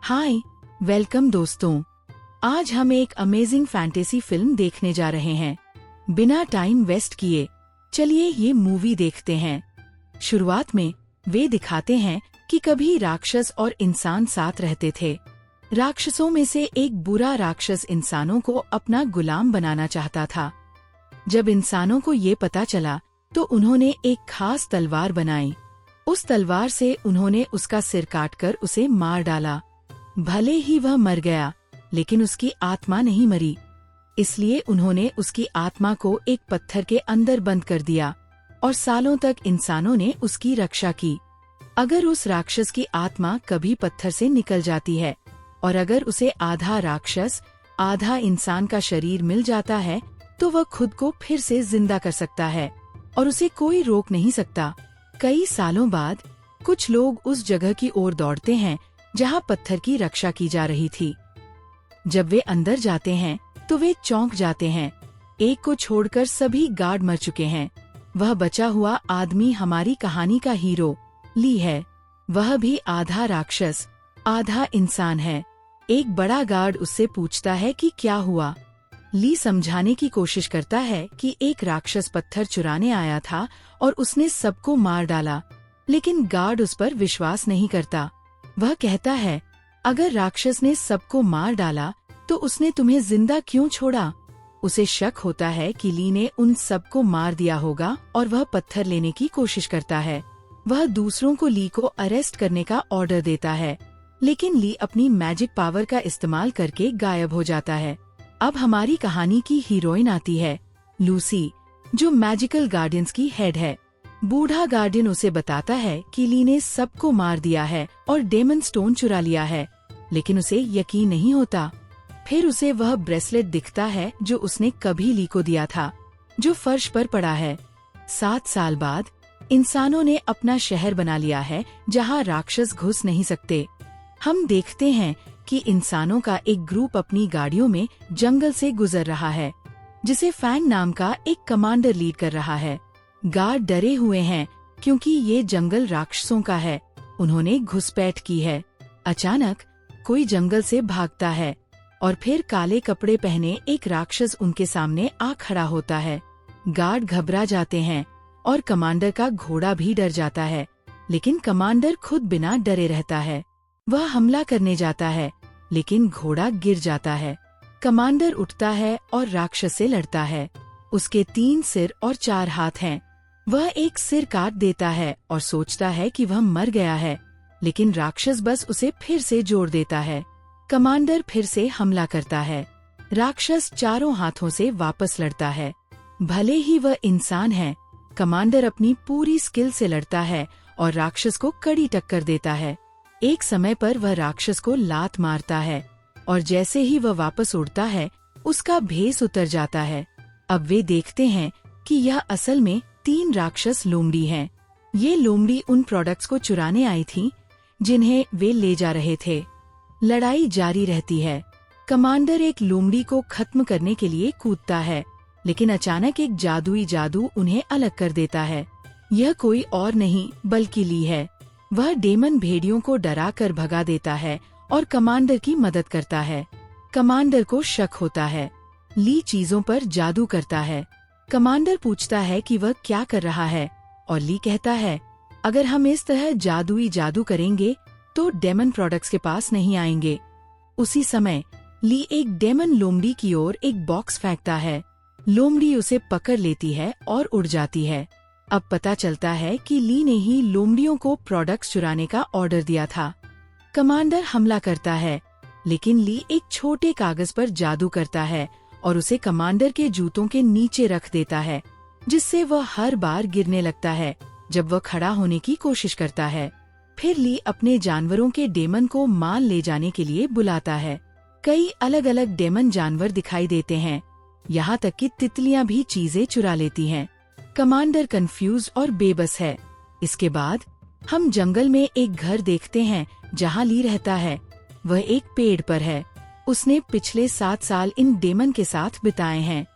हाय, welcome दोस्तों। आज हम एक अमेजिंग फैंटेसी फिल्म देखने जा रहे हैं। बिना टाइम वेस्ट किए चलिए ये मूवी देखते हैं। शुरुआत में वे दिखाते हैं कि कभी राक्षस और इंसान साथ रहते थे। राक्षसों में से एक बुरा राक्षस इंसानों को अपना गुलाम बनाना चाहता था। जब इंसानों को ये पता चला तो उन्होंने एक खास तलवार बनाई। उस तलवार से उन्होंने उसका सिर काटकर उसे मार डाला। भले ही वह मर गया, लेकिन उसकी आत्मा नहीं मरी। इसलिए उन्होंने उसकी आत्मा को एक पत्थर के अंदर बंद कर दिया और सालों तक इंसानों ने उसकी रक्षा की। अगर उस राक्षस की आत्मा कभी पत्थर से निकल जाती है और अगर उसे आधा राक्षस आधा इंसान का शरीर मिल जाता है तो वह खुद को फिर से जिंदा कर सकता है और उसे कोई रोक नहीं सकता। कई सालों बाद कुछ लोग उस जगह की ओर दौड़ते हैं जहां पत्थर की रक्षा की जा रही थी। जब वे अंदर जाते हैं तो वे चौंक जाते हैं। एक को छोड़कर सभी गार्ड मर चुके हैं। वह बचा हुआ आदमी हमारी कहानी का हीरो ली है। वह भी आधा राक्षस आधा इंसान है। एक बड़ा गार्ड उससे पूछता है कि क्या हुआ। ली समझाने की कोशिश करता है कि एक राक्षस पत्थर चुराने आया था और उसने सबको मार डाला, लेकिन गार्ड उस पर विश्वास नहीं करता। वह कहता है, अगर राक्षस ने सबको मार डाला तो उसने तुम्हें जिंदा क्यों छोड़ा। उसे शक होता है कि ली ने उन सबको मार दिया होगा और वह पत्थर लेने की कोशिश करता है। वह दूसरों को ली को अरेस्ट करने का ऑर्डर देता है, लेकिन ली अपनी मैजिक पावर का इस्तेमाल करके गायब हो जाता है। अब हमारी कहानी की हीरोइन आती है, लूसी, जो मैजिकल गार्डियंस की हेड है। बूढ़ा गार्डियन उसे बताता है कि ली ने सबको मार दिया है और डेमन स्टोन चुरा लिया है, लेकिन उसे यकीन नहीं होता। फिर उसे वह ब्रेसलेट दिखता है जो उसने कभी ली को दिया था, जो फर्श पर पड़ा है। 7 साल बाद इंसानों ने अपना शहर बना लिया है जहां राक्षस घुस नहीं सकते। हम देखते हैं कि इंसानों का एक ग्रुप अपनी गाड़ियों में जंगल से गुजर रहा है, जिसे फैंग नाम का एक कमांडर लीड कर रहा है। गार्ड डरे हुए हैं क्योंकि ये जंगल राक्षसों का है। उन्होंने घुसपैठ की है। अचानक कोई जंगल से भागता है और फिर काले कपड़े पहने एक राक्षस उनके सामने आ खड़ा होता है। गार्ड घबरा जाते हैं और कमांडर का घोड़ा भी डर जाता है, लेकिन कमांडर खुद बिना डरे रहता है। वह हमला करने जाता है, लेकिन घोड़ा गिर जाता है। कमांडर उठता है और राक्षस से लड़ता है। उसके 3 सिर और 4 हाथ हैं। वह एक सिर काट देता है और सोचता है कि वह मर गया है, लेकिन राक्षस बस उसे फिर से जोड़ देता है। कमांडर फिर से हमला करता है। राक्षस चारों हाथों से वापस लड़ता है। भले ही वह इंसान है, कमांडर अपनी पूरी स्किल से लड़ता है और राक्षस को कड़ी टक्कर देता है। एक समय पर वह राक्षस को लात मारता है और जैसे ही वह वापस उड़ता है उसका भेस उतर जाता है। अब वे देखते हैं कि यह असल में 3 राक्षस लोमड़ी हैं। ये लोमड़ी उन प्रोडक्ट्स को चुराने आई थी जिन्हें वे ले जा रहे थे। लड़ाई जारी रहती है। कमांडर एक लोमड़ी को खत्म करने के लिए कूदता है, लेकिन अचानक एक जादुई जादू उन्हें अलग कर देता है। यह कोई और नहीं बल्कि ली है। वह डेमन भेड़ियों को डरा कर भगा देता है और कमांडर की मदद करता है। कमांडर को शक होता है। ली चीजों पर जादू करता है। कमांडर पूछता है कि वह क्या कर रहा है और ली कहता है, अगर हम इस तरह जादुई जादू करेंगे तो डेमन प्रोडक्ट्स के पास नहीं आएंगे। उसी समय ली एक डेमन लोमड़ी की ओर एक बॉक्स फेंकता है। लोमड़ी उसे पकड़ लेती है और उड़ जाती है। अब पता चलता है कि ली ने ही लोमड़ियों को प्रोडक्ट्स चुराने का ऑर्डर दिया था। कमांडर हमला करता है, लेकिन ली एक छोटे कागज पर जादू करता है और उसे कमांडर के जूतों के नीचे रख देता है, जिससे वह हर बार गिरने लगता है जब वह खड़ा होने की कोशिश करता है। फिर ली अपने जानवरों के डेमन को माल ले जाने के लिए बुलाता है। कई अलग अलग डेमन जानवर दिखाई देते हैं, यहाँ तक कि तितलियां भी चीजें चुरा लेती हैं। कमांडर कंफ्यूज और बेबस है। इसके बाद हम जंगल में एक घर देखते हैं जहां ली रहता है। वह एक पेड़ पर है। उसने पिछले 7 साल इन डेमन के साथ बिताए हैं।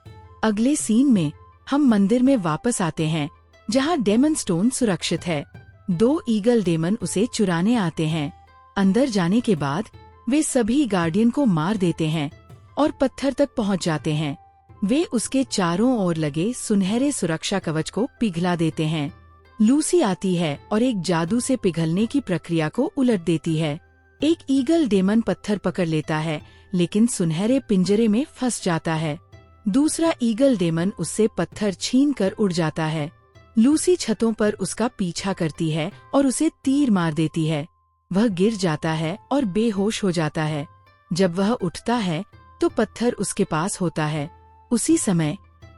अगले सीन में हम मंदिर में वापस आते हैं जहां डेमन स्टोन सुरक्षित है। 2 ईगल डेमन उसे चुराने आते हैं। अंदर जाने के बाद वे सभी गार्डियन को मार देते हैं और पत्थर तक पहुंच जाते हैं। वे उसके चारों ओर लगे सुनहरे सुरक्षा कवच को पिघला देते हैं। लूसी आती है और एक जादू से पिघलने की प्रक्रिया को उलट देती है। एक ईगल डेमन पत्थर पकड़ लेता है, लेकिन सुनहरे पिंजरे में फंस जाता है। दूसरा ईगल डेमन उससे पत्थर छीनकर उड़ जाता है। लूसी छतों पर उसका पीछा करती है और उसे तीर मार देती है। वह गिर जाता है और बेहोश हो जाता है। जब वह उठता है तो पत्थर उसके पास होता है। उसी समय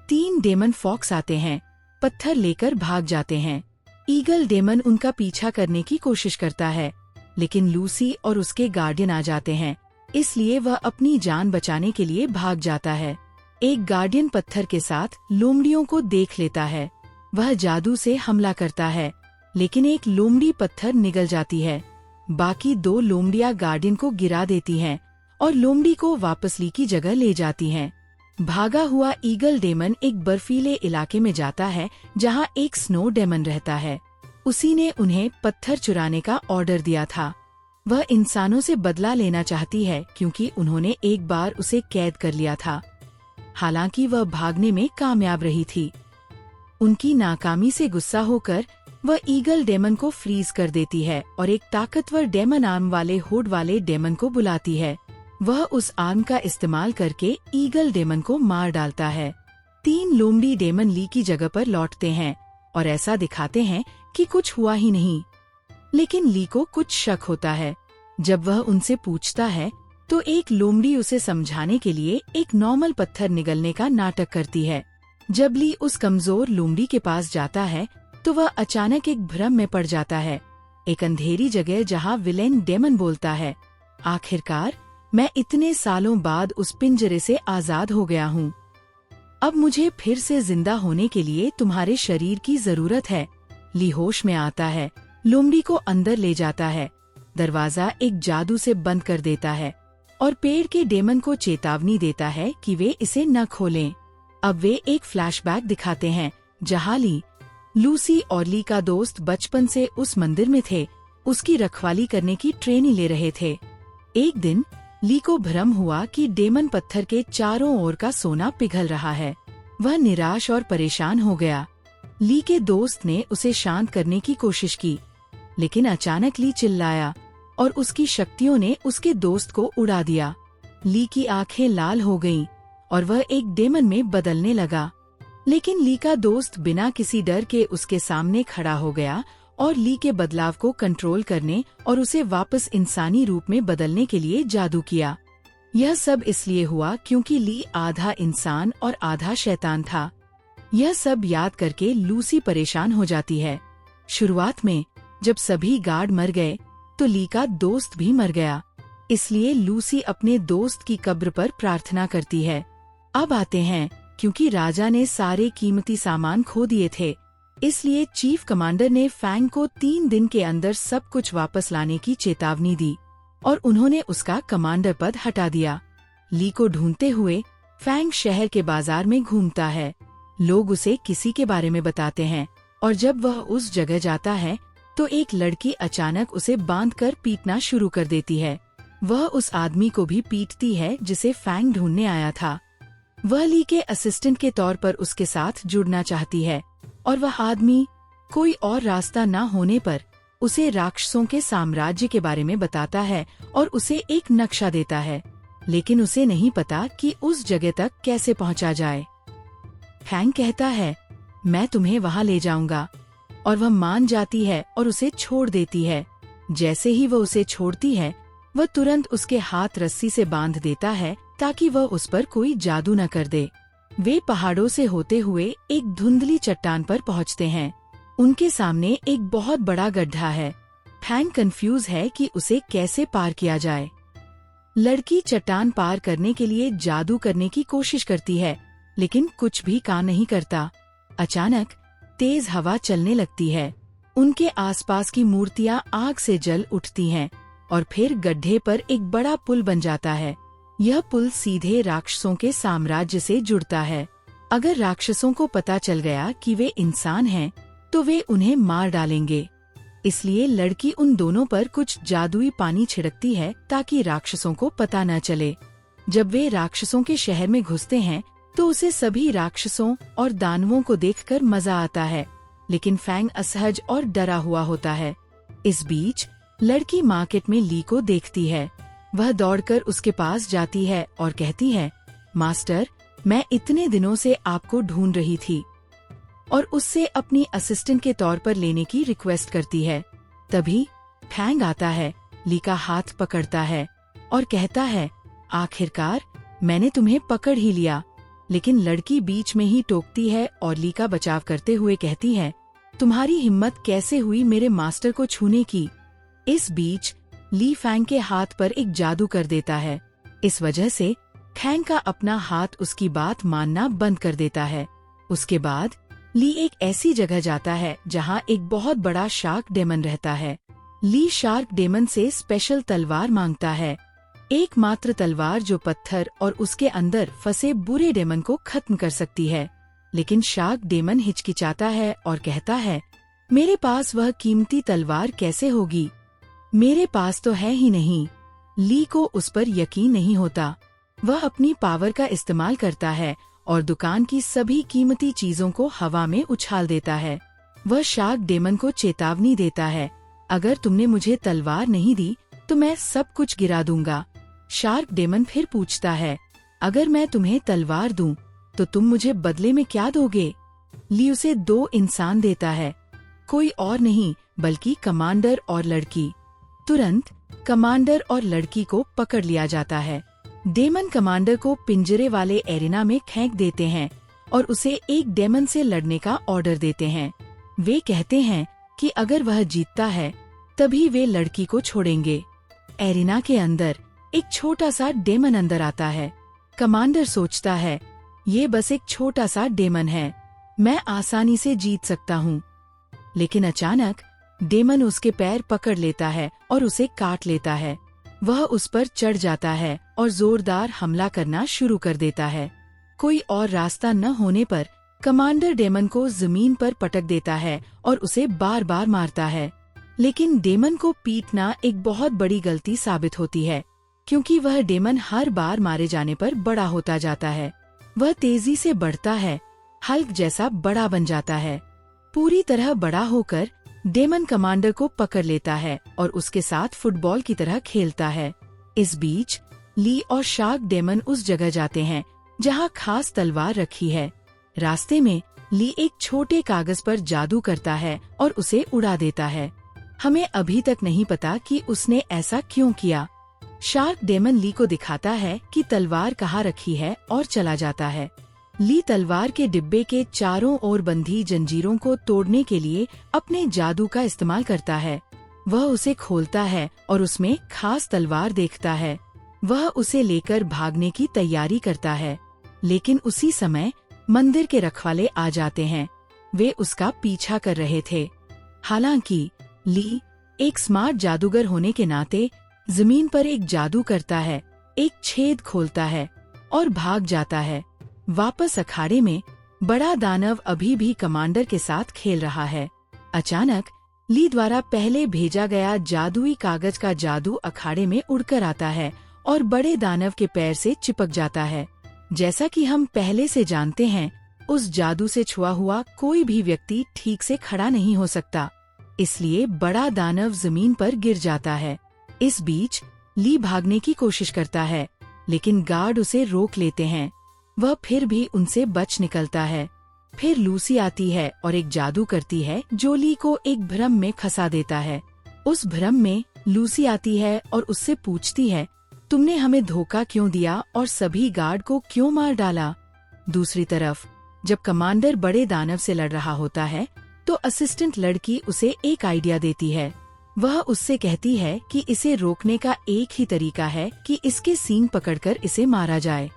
3 डेमन फॉक्स आते हैं, पत्थर लेकर भाग जाते हैं। ईगल डेमन उनका पीछा करने की कोशिश करता है, लेकिन लूसी और उसके गार्डियन आ जाते हैं, इसलिए वह अपनी जान बचाने के लिए भाग जाता है। एक गार्डियन पत्थर के साथ लोमड़ियों को देख लेता है। वह जादू से हमला करता है, लेकिन एक लोमड़ी पत्थर निगल जाती है। बाकी 2 लोमड़ियां गार्डियन को गिरा देती हैं और लोमड़ी को वापस ली की जगह ले जाती हैं। भागा हुआ ईगल डेमन एक बर्फीले इलाके में जाता है जहां एक स्नो डेमन रहता है। उसी ने उन्हें पत्थर चुराने का ऑर्डर दिया था। वह इंसानों से बदला लेना चाहती है क्योंकि उन्होंने एक बार उसे कैद कर लिया था। हालांकि वह भागने में कामयाब रही थी। उनकी नाकामी से गुस्सा होकर वह ईगल डेमन को फ्रीज कर देती है और एक ताकतवर डेमन आर्म वाले हुड वाले डेमन को बुलाती है। वह उस आर्म का इस्तेमाल करके ईगल डेमन को मार डालता है। 3 लोमड़ी डेमन ली की जगह पर लौटते हैं और ऐसा दिखाते हैं कि कुछ हुआ ही नहीं। लेकिन ली को कुछ शक होता है। जब वह उनसे पूछता है तो एक लोमड़ी उसे समझाने के लिए एक नॉर्मल पत्थर निगलने का नाटक करती है। जब ली उस कमजोर लोमड़ी के पास जाता है तो वह अचानक एक भ्रम में पड़ जाता है। एक अंधेरी जगह जहां विलेन डेमन बोलता है, आखिरकार मैं इतने सालों बाद उस पिंजरे से आजाद हो गया हूँ। अब मुझे फिर से जिंदा होने के लिए तुम्हारे शरीर की जरूरत है। ली होश में आता है, लोमड़ी को अंदर ले जाता है, दरवाजा एक जादू से बंद कर देता है और पेड़ के डेमन को चेतावनी देता है कि वे इसे न खोलें। अब वे एक फ्लैशबैक दिखाते हैं जहां ली, लूसी और ली का दोस्त बचपन से उस मंदिर में थे, उसकी रखवाली करने की ट्रेनिंग ले रहे थे। एक दिन ली को भ्रम हुआ कि डेमन पत्थर के चारों ओर का सोना पिघल रहा है। वह निराश और परेशान हो गया। ली के दोस्त ने उसे शांत करने की कोशिश की, लेकिन अचानक ली चिल्लाया और उसकी शक्तियों ने उसके दोस्त को उड़ा दिया। ली की आंखें लाल हो गईं और वह एक डेमन में बदलने लगा। लेकिन ली का दोस्त बिना किसी डर के उसके सामने खड़ा हो गया और ली के बदलाव को कंट्रोल करने और उसे वापस इंसानी रूप में बदलने के लिए जादू किया। यह सब इसलिए हुआ क्योंकि ली आधा इंसान और आधा शैतान था। यह सब याद करके लूसी परेशान हो जाती है। शुरुआत में जब सभी गार्ड मर गए तो ली का दोस्त भी मर गया, इसलिए लूसी अपने दोस्त की कब्र पर प्रार्थना करती है। अब आते हैं, क्योंकि राजा ने सारे कीमती सामान खो दिए थे, इसलिए चीफ कमांडर ने फैंग को 3 दिन के अंदर सब कुछ वापस लाने की चेतावनी दी और उन्होंने उसका कमांडर पद हटा दिया। ली को ढूंढते हुए फैंग शहर के बाजार में घूमता है। लोग उसे किसी के बारे में बताते हैं और जब वह उस जगह जाता है तो एक लड़की अचानक उसे बांधकर पीटना शुरू कर देती है। वह उस आदमी को भी पीटती है जिसे फैंग ढूंढने आया था। वह ली के असिस्टेंट के तौर पर उसके साथ जुड़ना चाहती है और वह आदमी कोई और रास्ता न होने पर उसे राक्षसों के साम्राज्य के बारे में बताता है और उसे एक नक्शा देता है, लेकिन उसे नहीं पता कि उस जगह तक कैसे पहुंचा जाए। फैंग कहता है, मैं तुम्हें वहां ले जाऊंगा, और वह मान जाती है और उसे छोड़ देती है। जैसे ही वह उसे छोड़ती है, वह तुरंत उसके हाथ रस्सी से बांध देता है ताकि वह उस पर कोई जादू न कर दे। वे पहाड़ों से होते हुए एक धुंधली चट्टान पर पहुंचते हैं। उनके सामने एक बहुत बड़ा गड्ढा है। फैंग कंफ्यूज है कि उसे कैसे पार किया जाए। लड़की चट्टान पार करने के लिए जादू करने की कोशिश करती है, लेकिन कुछ भी काम नहीं करता। अचानक तेज हवा चलने लगती है। उनके आसपास की मूर्तियां आग से जल उठती हैं और फिर गड्ढे पर एक बड़ा पुल बन जाता है। यह पुल सीधे राक्षसों के साम्राज्य से जुड़ता है। अगर राक्षसों को पता चल गया कि वे इंसान हैं, तो वे उन्हें मार डालेंगे। इसलिए लड़की उन दोनों पर कुछ जादुई पानी छिड़कती है ताकि राक्षसों को पता न चले। जब वे राक्षसों के शहर में घुसते हैं तो उसे सभी राक्षसों और दानवों को देखकर मजा आता है, लेकिन फैंग असहज और डरा हुआ होता है। इस बीच लड़की मार्केट में ली को देखती है। वह दौड़कर उसके पास जाती है और कहती है, मास्टर, मैं इतने दिनों से आपको ढूंढ रही थी, और उससे अपनी असिस्टेंट के तौर पर लेने की रिक्वेस्ट करती है। तभी फैंग आता है, ली का हाथ पकड़ता है और कहता है, आखिरकार मैंने तुम्हें पकड़ ही लिया। लेकिन लड़की बीच में ही टोकती है और ली का बचाव करते हुए कहती है, तुम्हारी हिम्मत कैसे हुई मेरे मास्टर को छूने की। इस बीच ली फैंग के हाथ पर एक जादू कर देता है। इस वजह से फैंग का अपना हाथ उसकी बात मानना बंद कर देता है। उसके बाद ली एक ऐसी जगह जाता है जहां एक बहुत बड़ा शार्क डेमन रहता है। ली शार्क डेमन से स्पेशल तलवार मांगता है, एकमात्र तलवार जो पत्थर और उसके अंदर फंसे बुरे डेमन को खत्म कर सकती है। लेकिन शार्क डेमन हिचकिचाता है और कहता है, मेरे पास वह कीमती तलवार कैसे होगी, मेरे पास तो है ही नहीं। ली को उस पर यकीन नहीं होता। वह अपनी पावर का इस्तेमाल करता है और दुकान की सभी कीमती चीजों को हवा में उछाल देता है। वह शार्क डेमन को चेतावनी देता है, अगर तुमने मुझे तलवार नहीं दी तो मैं सब कुछ गिरा दूंगा। शार्क डेमन फिर पूछता है, अगर मैं तुम्हें तलवार दूं तो तुम मुझे बदले में क्या दोगे। ली उसे 2 इंसान देता है, कोई और नहीं बल्कि कमांडर और लड़की। तुरंत कमांडर और लड़की को पकड़ लिया जाता है। डेमन कमांडर को पिंजरे वाले एरिना में फेंक देते हैं और उसे एक डेमन से लड़ने का ऑर्डर देते हैं। वे कहते हैं कि अगर वह जीतता है तभी वे लड़की को छोड़ेंगे। एरिना के अंदर एक छोटा सा डेमन अंदर आता है। कमांडर सोचता है, ये बस एक छोटा सा डेमन है, मैं आसानी से जीत सकता हूँ। लेकिन अचानक डेमन उसके पैर पकड़ लेता है और उसे काट लेता है। वह उस पर चढ़ जाता है और जोरदार हमला करना शुरू कर देता है। कोई और रास्ता न होने पर कमांडर डेमन को जमीन पर पटक देता है और उसे बार बार मारता है। लेकिन डेमन को पीटना एक बहुत बड़ी गलती साबित होती है, क्योंकि वह डेमन हर बार मारे जाने पर बड़ा होता जाता है। वह तेजी से बढ़ता है, हल्क जैसा बड़ा बन जाता है। पूरी तरह बड़ा होकर डेमन कमांडर को पकड़ लेता है और उसके साथ फुटबॉल की तरह खेलता है। इस बीच ली और शार्क डेमन उस जगह जाते हैं जहां खास तलवार रखी है। रास्ते में ली एक छोटे कागज पर जादू करता है और उसे उड़ा देता है। हमें अभी तक नहीं पता कि उसने ऐसा क्यों किया। शार्क डेमन ली को दिखाता है कि तलवार कहाँ रखी है और चला जाता है। ली तलवार के डिब्बे के चारों ओर बंधी जंजीरों को तोड़ने के लिए अपने जादू का इस्तेमाल करता है। वह उसे खोलता है और उसमें खास तलवार देखता है। वह उसे लेकर भागने की तैयारी करता है, लेकिन उसी समय मंदिर के रखवाले आ जाते हैं। वे उसका पीछा कर रहे थे। हालांकि ली एक स्मार्ट जादूगर होने के नाते जमीन पर एक जादू करता है, एक छेद खोलता है और भाग जाता है। वापस अखाड़े में बड़ा दानव अभी भी कमांडर के साथ खेल रहा है। अचानक ली द्वारा पहले भेजा गया जादुई कागज का जादू अखाड़े में उड़कर आता है और बड़े दानव के पैर से चिपक जाता है। जैसा कि हम पहले से जानते हैं, उस जादू से छुआ हुआ कोई भी व्यक्ति ठीक से खड़ा नहीं हो सकता, इसलिए बड़ा दानव जमीन पर गिर जाता है। इस बीच ली भागने की कोशिश करता है, लेकिन गार्ड उसे रोक लेते हैं। वह फिर भी उनसे बच निकलता है। फिर लूसी आती है और एक जादू करती है जो ली को एक भ्रम में फंसा देता है। उस भ्रम में लूसी आती है और उससे पूछती है, तुमने हमें धोखा क्यों दिया और सभी गार्ड को क्यों मार डाला। दूसरी तरफ जब कमांडर बड़े दानव से लड़ रहा होता है तो असिस्टेंट लड़की उसे एक आइडिया देती है। वह उससे कहती है कि इसे रोकने का एक ही तरीका है कि इसके सींग पकड़कर इसे मारा जाए।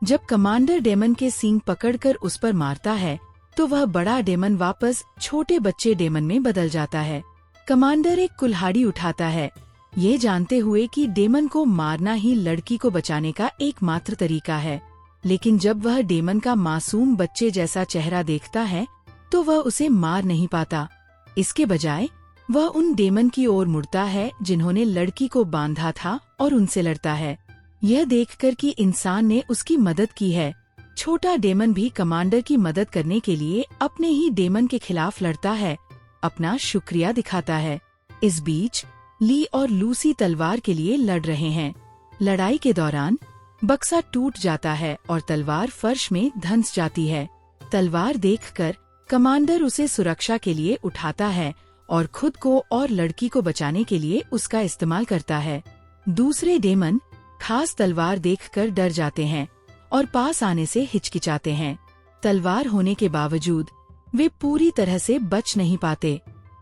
जब कमांडर डेमन के सींग पकड़कर उस पर मारता है तो वह बड़ा डेमन वापस छोटे बच्चे डेमन में बदल जाता है। कमांडर एक कुल्हाड़ी उठाता है, ये जानते हुए कि डेमन को मारना ही लड़की को बचाने का एकमात्र तरीका है। लेकिन जब वह डेमन का मासूम बच्चे जैसा चेहरा देखता है तो वह उसे मार नहीं पाता। इसके बजाय वह उन डेमन की ओर मुड़ता है जिन्होंने लड़की को बांधा था और उनसे लड़ता है। यह देखकर कि इंसान ने उसकी मदद की है, छोटा डेमन भी कमांडर की मदद करने के लिए अपने ही डेमन के खिलाफ लड़ता है, अपना शुक्रिया दिखाता है। इस बीच ली और लूसी तलवार के लिए लड़ रहे हैं। लड़ाई के दौरान बक्सा टूट जाता है और तलवार फर्श में धंस जाती है। तलवार देखकर कमांडर उसे सुरक्षा के लिए उठाता है और खुद को और लड़की को बचाने के लिए उसका इस्तेमाल करता है। दूसरे डेमन खास तलवार देखकर डर जाते हैं और पास आने से हिचकिचाते हैं। तलवार होने के बावजूद वे पूरी तरह से बच नहीं पाते।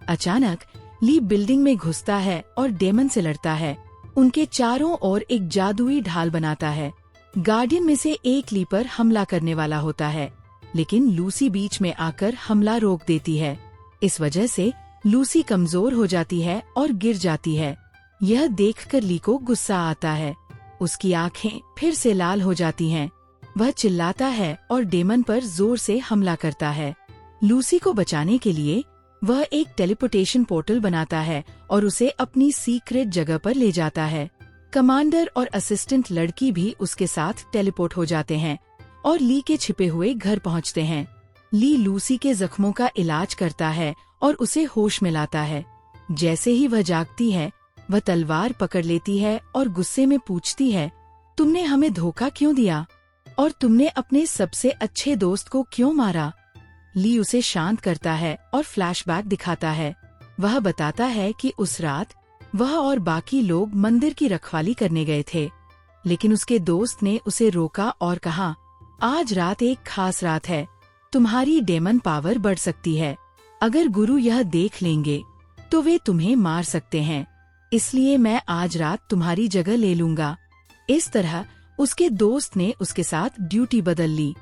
अचानक ली बिल्डिंग में घुसता है और डेमन से लड़ता है। उनके चारों ओर एक जादुई ढाल बनाता है। गार्डियन में से एक ली पर हमला करने वाला होता है, लेकिन लूसी बीच में आकर हमला रोक देती है। इस वजह से लूसी कमजोर हो जाती है और गिर जाती है। यह देखकर ली को गुस्सा आता है। उसकी आंखें फिर से लाल हो जाती हैं। वह चिल्लाता है और डेमन पर जोर से हमला करता है। लूसी को बचाने के लिए वह एक टेलीपोर्टेशन पोर्टल बनाता है और उसे अपनी सीक्रेट जगह पर ले जाता है। कमांडर और असिस्टेंट लड़की भी उसके साथ टेलीपोर्ट हो जाते हैं और ली के छिपे हुए घर पहुंचते हैं। ली लूसी के जख्मों का इलाज करता है और उसे होश में लाता है। जैसे ही वह जागती है, वह तलवार पकड़ लेती है और गुस्से में पूछती है, तुमने हमें धोखा क्यों दिया और तुमने अपने सबसे अच्छे दोस्त को क्यों मारा? ली उसे शांत करता है और फ्लैशबैक दिखाता है। वह बताता है कि उस रात वह और बाकी लोग मंदिर की रखवाली करने गए थे, लेकिन उसके दोस्त ने उसे रोका और कहा, आज रात एक खास रात है, तुम्हारी डेमन पावर बढ़ सकती है। अगर गुरु यह देख लेंगे तो वे तुम्हें मार सकते हैं, इसलिए मैं आज रात तुम्हारी जगह ले लूंगा। इस तरह उसके दोस्त ने उसके साथ ड्यूटी बदल ली।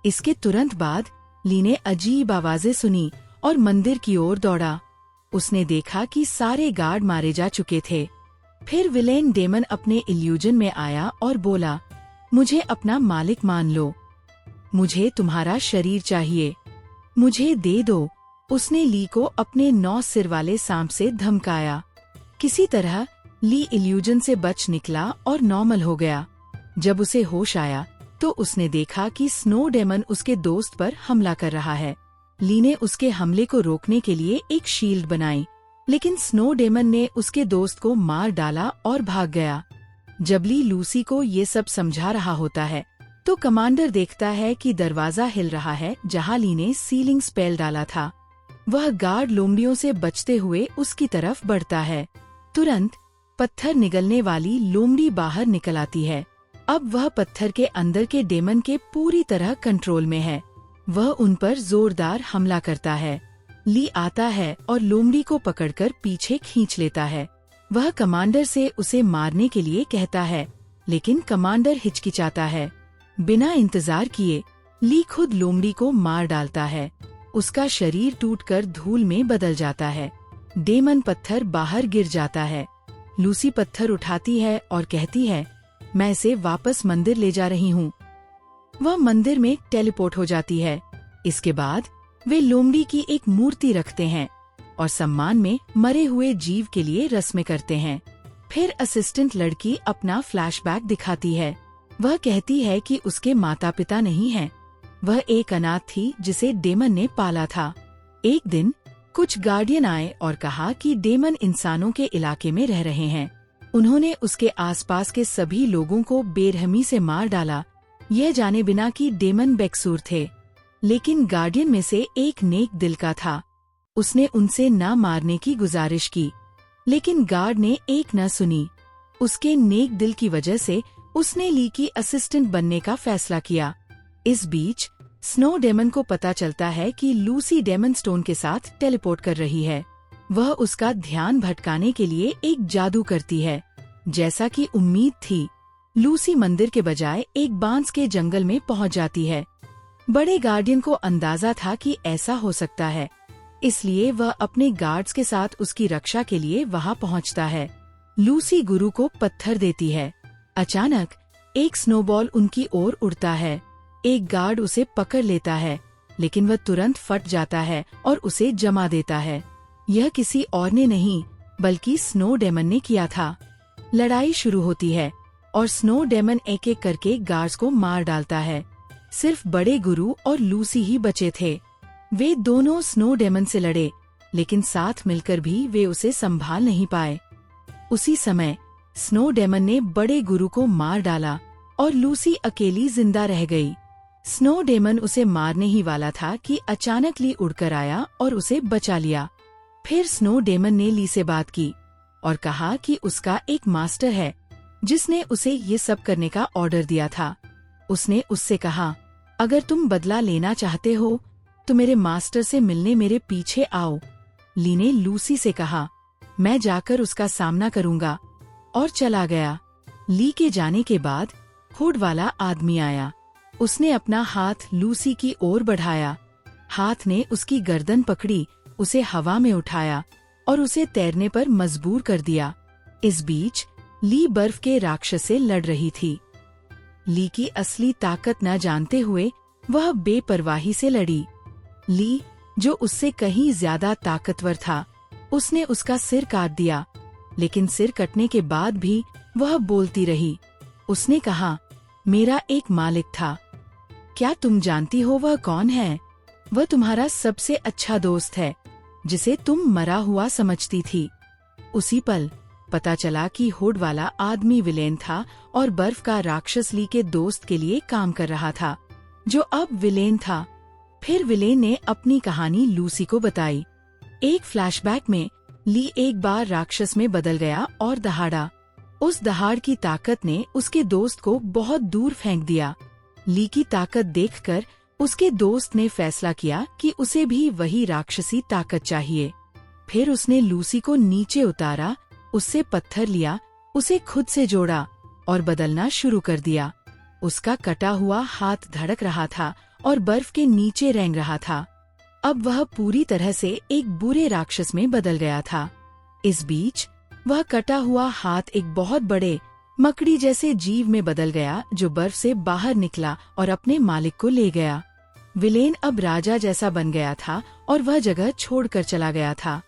इसके तुरंत बाद ली ने अजीब आवाजें सुनी और मंदिर की ओर दौड़ा। उसने देखा कि सारे गार्ड मारे जा चुके थे। फिर विलेन डेमन अपने इल्यूजन में आया और बोला, मुझे अपना मालिक मान लो, मुझे तुम्हारा शरीर चाहिए, मुझे दे दो। उसने ली को अपने 9 सिर वाले सांप से धमकाया। किसी तरह ली इल्यूजन से बच निकला और नॉर्मल हो गया। जब उसे होश आया तो उसने देखा कि स्नो डेमन उसके दोस्त पर हमला कर रहा है। ली ने उसके हमले को रोकने के लिए एक शील्ड बनाई, लेकिन स्नो डेमन ने उसके दोस्त को मार डाला और भाग गया। जब ली लूसी को ये सब समझा रहा होता है तो कमांडर देखता है कि दरवाजा हिल रहा है जहां ली ने सीलिंग स्पेल डाला था। वह गार्ड लोमड़ियों से बचते हुए उसकी तरफ बढ़ता है। तुरंत पत्थर निगलने वाली लोमड़ी बाहर निकल आती है। अब वह पत्थर के अंदर के डेमन के पूरी तरह कंट्रोल में है। वह उन पर जोरदार हमला करता है। ली आता है और लोमड़ी को पकड़कर पीछे खींच लेता है। वह कमांडर से उसे मारने के लिए कहता है, लेकिन कमांडर हिचकिचाता है। बिना इंतजार किए ली खुद लोमड़ी को मार डालता है। उसका शरीर टूटकर धूल में बदल जाता है। डेमन पत्थर बाहर गिर जाता है। लूसी पत्थर उठाती है और कहती है, मैं इसे वापस मंदिर ले जा रही हूँ। वह मंदिर में टेलीपोर्ट हो जाती है। इसके बाद वे लोमड़ी की एक मूर्ति रखते हैं और सम्मान में मरे हुए जीव के लिए रस्में करते हैं। फिर असिस्टेंट लड़की अपना फ्लैशबैक दिखाती है। वह कहती है कि उसके माता पिता नहीं हैं। वह एक अनाथ थी जिसे डेमन ने पाला था। एक दिन कुछ गार्डियन आए और कहा कि डेमन इंसानों के इलाके में रह रहे हैं। उन्होंने उसके आसपास के सभी लोगों को बेरहमी से मार डाला, यह जाने बिना कि डेमन बेकसूर थे। लेकिन गार्डियन में से एक नेक दिल का था। उसने उनसे न मारने की गुजारिश की, लेकिन गार्ड ने एक न सुनी। उसके नेक दिल की वजह से उसने ली की असिस्टेंट बनने का फैसला किया। इस बीच स्नो डेमन को पता चलता है कि लूसी डेमन स्टोन के साथ टेलीपोर्ट कर रही है। वह उसका ध्यान भटकाने के लिए एक जादू करती है। जैसा कि उम्मीद थी, लूसी मंदिर के बजाय एक बांस के जंगल में पहुंच जाती है। बड़े गार्डियन को अंदाजा था कि ऐसा हो सकता है, इसलिए वह अपने गार्ड्स के साथ उसकी रक्षा के लिए वहां पहुंचता है। लूसी गुरु को पत्थर देती है। अचानक एक स्नोबॉल उनकी ओर उड़ता है। एक गार्ड उसे पकड़ लेता है, लेकिन वह तुरंत फट जाता है और उसे जमा देता है। यह किसी और ने नहीं बल्कि स्नो डेमन ने किया था। लड़ाई शुरू होती है और स्नो डेमन एक एक करके गार्ड्स को मार डालता है। सिर्फ बड़े गुरु और लूसी ही बचे थे। वे दोनों स्नो डेमन से लड़े, लेकिन साथ मिलकर भी वे उसे संभाल नहीं पाए। उसी समय स्नो डेमन ने बड़े गुरु को मार डाला और लूसी अकेली जिंदा रह गई। स्नो डेमन उसे मारने ही वाला था कि अचानक ली उड़कर आया और उसे बचा लिया। फिर स्नो डेमन ने ली से बात की और कहा कि उसका एक मास्टर है जिसने उसे ये सब करने का ऑर्डर दिया था। उसने उससे कहा, अगर तुम बदला लेना चाहते हो तो मेरे मास्टर से मिलने मेरे पीछे आओ। ली ने लूसी से कहा, मैं जाकर उसका सामना करूंगा, और चला गया। ली के जाने के बाद हुड वाला आदमी आया। उसने अपना हाथ लूसी की ओर बढ़ाया। हाथ ने उसकी गर्दन पकड़ी, उसे हवा में उठाया और उसे तैरने पर मजबूर कर दिया। इस बीच ली बर्फ के राक्षस से लड़ रही थी। ली की असली ताकत न जानते हुए वह बेपरवाही से लड़ी। ली, जो उससे कहीं ज्यादा ताकतवर था, उसने उसका सिर काट दिया, लेकिन सिर कटने के बाद भी वह बोलती रही। उसने कहा, मेरा एक मालिक था। क्या तुम जानती हो वह कौन है? वह तुम्हारा सबसे अच्छा दोस्त है, जिसे तुम मरा हुआ समझती थी। उसी पल पता चला कि हुड वाला आदमी विलेन था और बर्फ का राक्षस ली के दोस्त के लिए काम कर रहा था, जो अब विलेन था। फिर विलेन ने अपनी कहानी लूसी को बताई। एक फ्लैशबैक में ली एक बार राक्षस में बदल गया और दहाड़ा। उस दहाड़ की ताकत ने उसके दोस्त को बहुत दूर फेंक दिया। ली की ताकत देखकर उसके दोस्त ने फैसला किया कि उसे भी वही राक्षसी ताकत चाहिए। फिर उसने लूसी को नीचे उतारा, उससे पत्थर लिया, उसे खुद से जोड़ा और बदलना शुरू कर दिया। उसका कटा हुआ हाथ धड़क रहा था और बर्फ के नीचे रेंग रहा था। अब वह पूरी तरह से एक बुरे राक्षस में बदल गया था। इस बीच वह कटा हुआ हाथ एक बहुत बड़े मकड़ी जैसे जीव में बदल गया, जो बर्फ से बाहर निकला और अपने मालिक को ले गया। विलेन अब राजा जैसा बन गया था और वह जगह छोड़कर चला गया था।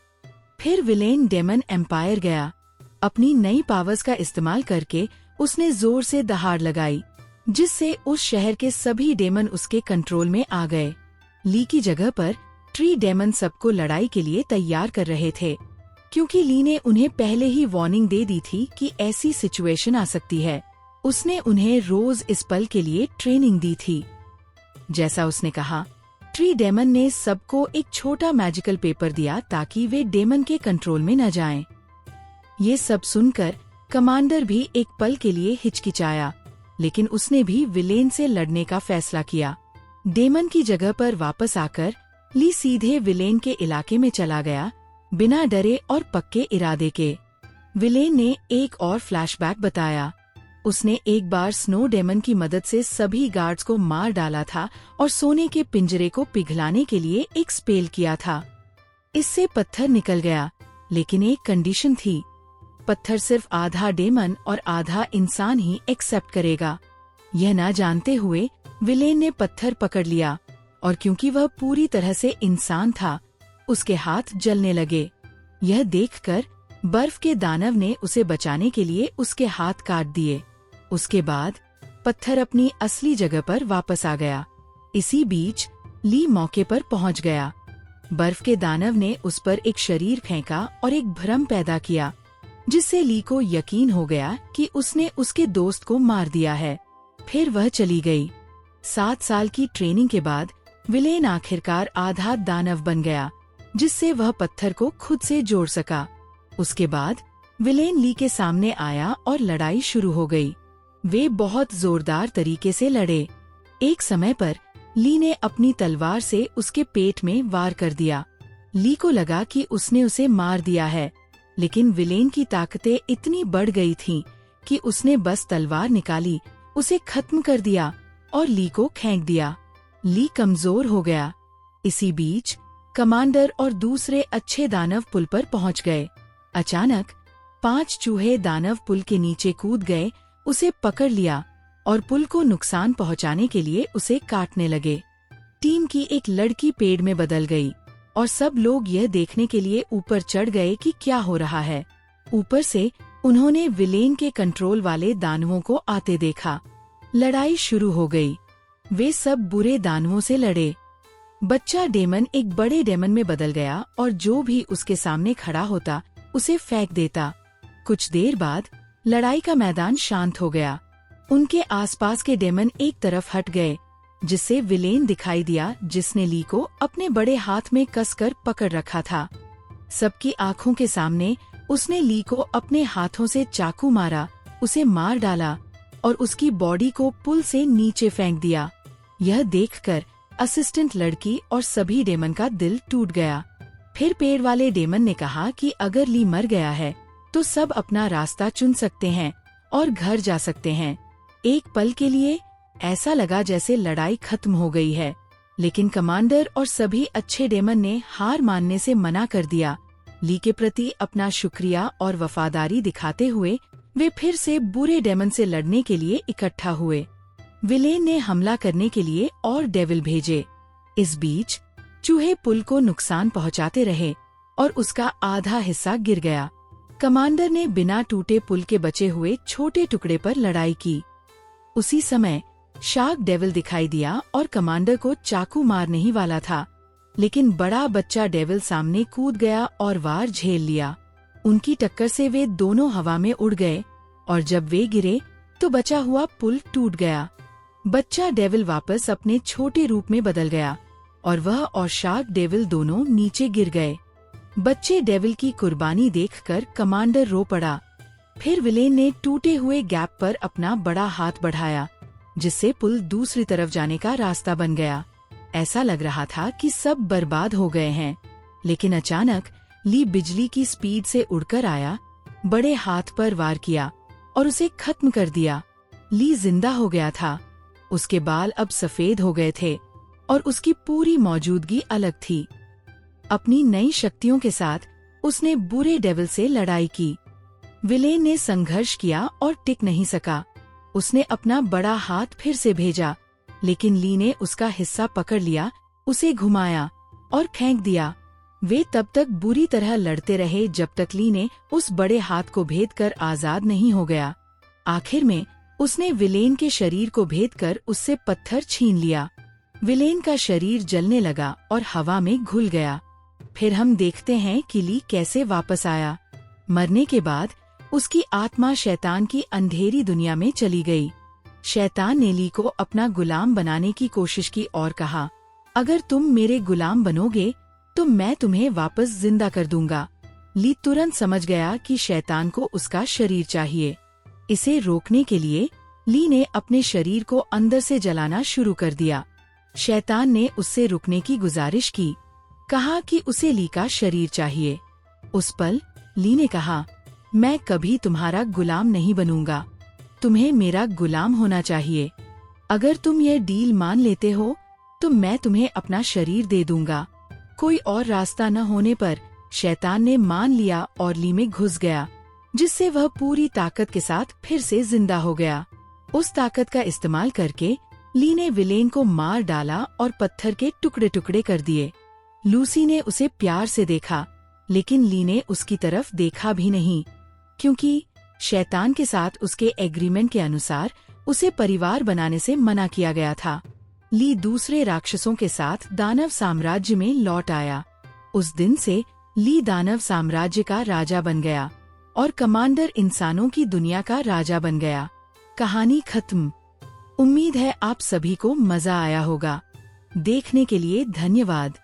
फिर विलेन डेमन एम्पायर गया। अपनी नई पावर्स का इस्तेमाल करके उसने जोर से दहाड़ लगाई, जिससे उस शहर के सभी डेमन उसके कंट्रोल में आ गए। ली की जगह पर ट्री डेमन सबको लड़ाई के लिए तैयार कर रहे थे, क्योंकि ली ने उन्हें पहले ही वार्निंग दे दी थी कि ऐसी सिचुएशन आ सकती है। उसने उन्हें रोज इस पल के लिए ट्रेनिंग दी थी। जैसा उसने कहा, ट्री डेमन ने सबको एक छोटा मैजिकल पेपर दिया ताकि वे डेमन के कंट्रोल में न जाएं। ये सब सुनकर कमांडर भी एक पल के लिए हिचकिचाया, लेकिन उसने भी विलेन से लड़ने का फैसला किया। डेमन की जगह पर वापस आकर ली सीधे विलेन के इलाके में चला गया, बिना डरे और पक्के इरादे के। विलेन ने एक और फ्लैशबैक बताया। उसने एक बार स्नो डेमन की मदद से सभी गार्ड्स को मार डाला था और सोने के पिंजरे को पिघलाने के लिए एक स्पेल किया था। इससे पत्थर निकल गया, लेकिन एक कंडीशन थी। पत्थर सिर्फ आधा डेमन और आधा इंसान ही एक्सेप्ट करेगा। यह न जानते हुए विलेन ने पत्थर पकड़ लिया, और क्योंकि वह पूरी तरह से इंसान था, उसके हाथ जलने लगे। यह देखकर बर्फ के दानव ने उसे बचाने के लिए उसके हाथ काट दिए। उसके बाद पत्थर अपनी असली जगह पर वापस आ गया। इसी बीच ली मौके पर पहुंच गया। बर्फ के दानव ने उस पर एक शरीर फेंका और एक भ्रम पैदा किया, जिससे ली को यकीन हो गया कि उसने उसके दोस्त को मार दिया है। फिर वह चली गई। 7 साल की ट्रेनिंग के बाद विलेन आखिरकार आधा दानव बन गया, जिससे वह पत्थर को खुद से जोड़ सका। उसके बाद विलेन ली के सामने आया और लड़ाई शुरू हो गई। वे बहुत जोरदार तरीके से लड़े। एक समय पर ली ने अपनी तलवार से उसके पेट में वार कर दिया। ली को लगा कि उसने उसे मार दिया है, लेकिन विलेन की ताकतें इतनी बढ़ गई थीं कि उसने बस तलवार निकाली, उसे खत्म कर दिया और ली को फेंक दिया। ली कमजोर हो गया। इसी बीच कमांडर और दूसरे अच्छे दानव पुल पर पहुंच गए। अचानक 5 चूहे दानव पुल के नीचे कूद गए, उसे पकड़ लिया और पुल को नुकसान पहुंचाने के लिए उसे काटने लगे। टीम की एक लड़की पेड़ में बदल गई और सब लोग यह देखने के लिए ऊपर चढ़ गए कि क्या हो रहा है। ऊपर से उन्होंने विलेन के कंट्रोल वाले दानवों को आते देखा। लड़ाई शुरू हो गई। वे सब बुरे दानवों से लड़े। बच्चा डेमन एक बड़े डेमन में बदल गया और जो भी उसके सामने खड़ा होता उसे फेंक देता। कुछ देर बाद लड़ाई का मैदान शांत हो गया। उनके आसपास के डेमन एक तरफ हट गए, जिससे विलेन दिखाई दिया, जिसने ली को अपने बड़े हाथ में कसकर पकड़ रखा था। सबकी आंखों के सामने उसने ली को अपने हाथों से चाकू मारा, उसे मार डाला और उसकी बॉडी को पुल से नीचे फेंक दिया। यह देखकर असिस्टेंट लड़की और सभी डेमन का दिल टूट गया। फिर पेड़ वाले डेमन ने कहा कि अगर ली मर गया है तो सब अपना रास्ता चुन सकते हैं और घर जा सकते हैं। एक पल के लिए ऐसा लगा जैसे लड़ाई खत्म हो गई है, लेकिन कमांडर और सभी अच्छे डेमन ने हार मानने से मना कर दिया। ली के प्रति अपना शुक्रिया और वफादारी दिखाते हुए वे फिर से बुरे डेमन से लड़ने के लिए इकट्ठा हुए। विलेन ने हमला करने के लिए और डेविल भेजे। इस बीच चूहे पुल को नुकसान पहुंचाते रहे और उसका आधा हिस्सा गिर गया। कमांडर ने बिना टूटे पुल के बचे हुए छोटे टुकड़े पर लड़ाई की। उसी समय शार्क डेविल दिखाई दिया और कमांडर को चाकू मारने ही वाला था, लेकिन बड़ा बच्चा डेविल सामने कूद गया और वार झेल लिया। उनकी टक्कर से वे दोनों हवा में उड़ गए और जब वे गिरे तो बचा हुआ पुल टूट गया। बच्चा डेविल वापस अपने छोटे रूप में बदल गया और वह और शार्क डेविल दोनों नीचे गिर गए। बच्चे डेविल की कुर्बानी देखकर कमांडर रो पड़ा। फिर विलेन ने टूटे हुए गैप पर अपना बड़ा हाथ बढ़ाया, जिससे पुल दूसरी तरफ जाने का रास्ता बन गया। ऐसा लग रहा था कि सब बर्बाद हो गए हैं, लेकिन अचानक ली बिजली की स्पीड से उड़कर आया, बड़े हाथ पर वार किया और उसे खत्म कर दिया। ली जिंदा हो गया था। उसके बाल अब सफेद हो गए थे और उसकी पूरी मौजूदगी अलग थी। अपनी नई शक्तियों के साथ उसने बुरे डेविल से लड़ाई की। विलेन ने संघर्ष किया और टिक नहीं सका। उसने अपना बड़ा हाथ फिर से भेजा, लेकिन ली ने उसका हिस्सा पकड़ लिया, उसे घुमाया और फेंक दिया। वे तब तक बुरी तरह लड़ते रहे जब तक ली ने उस बड़े हाथ को भेदकर आजाद नहीं हो गया। आखिर में उसने विलेन के शरीर को भेदकर उससे पत्थर छीन लिया। विलेन का शरीर जलने लगा और हवा में घुल गया। फिर हम देखते हैं कि ली कैसे वापस आया। मरने के बाद उसकी आत्मा शैतान की अंधेरी दुनिया में चली गई। शैतान ने ली को अपना गुलाम बनाने की कोशिश की और कहा, अगर तुम मेरे गुलाम बनोगे तो मैं तुम्हें वापस जिंदा कर दूंगा। ली तुरंत समझ गया कि शैतान को उसका शरीर चाहिए। इसे रोकने के लिए ली ने अपने शरीर को अंदर से जलाना शुरू कर दिया। शैतान ने उससे रुकने की गुजारिश की, कहा कि उसे ली का शरीर चाहिए। उस पल ली ने कहा, मैं कभी तुम्हारा गुलाम नहीं बनूंगा, तुम्हें मेरा गुलाम होना चाहिए। अगर तुम यह डील मान लेते हो तो मैं तुम्हें अपना शरीर दे दूंगा। कोई और रास्ता न होने पर शैतान ने मान लिया और ली में घुस गया, जिससे वह पूरी ताकत के साथ फिर से जिंदा हो गया। उस ताकत का इस्तेमाल करके ली ने विलेन को मार डाला और पत्थर के टुकड़े टुकड़े कर दिए। लूसी ने उसे प्यार से देखा, लेकिन ली ने उसकी तरफ देखा भी नहीं, क्योंकि शैतान के साथ उसके एग्रीमेंट के अनुसार उसे परिवार बनाने से मना किया गया था। ली दूसरे राक्षसों के साथ दानव साम्राज्य में लौट आया। उस दिन से ली दानव साम्राज्य का राजा बन गया और कमांडर इंसानों की दुनिया का राजा बन गया। कहानी खत्म। उम्मीद है आप सभी को मजा आया होगा। देखने के लिए धन्यवाद।